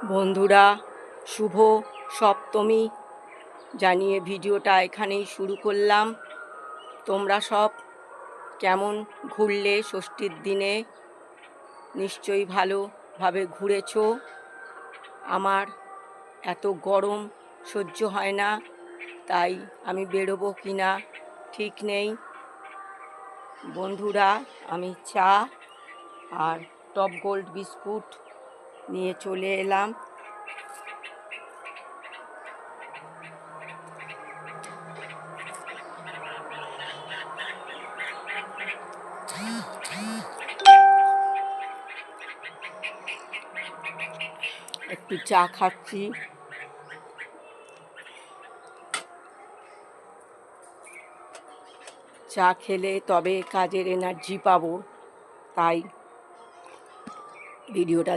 বন্ধুরা, শুভ সপ্তমী জানিয়ে ভিডিওটা এখানেই শুরু করলাম। তোমরা সব কেমন ঘুরলে ষষ্ঠীর দিনে? নিশ্চয়ই ভালোভাবে ঘুরেছো। আমার এত গরম সহ্য হয় না, তাই আমি বেরোবো কিনা ঠিক নেই। বন্ধুরা, আমি চা আর টপ গোল্ড বিস্কুট নিয়ে চলে এলাম। একটু চা খাচ্ছি। চা খেলে তবে কাজের এনার্জি পাবো, তাই ভিডিওটা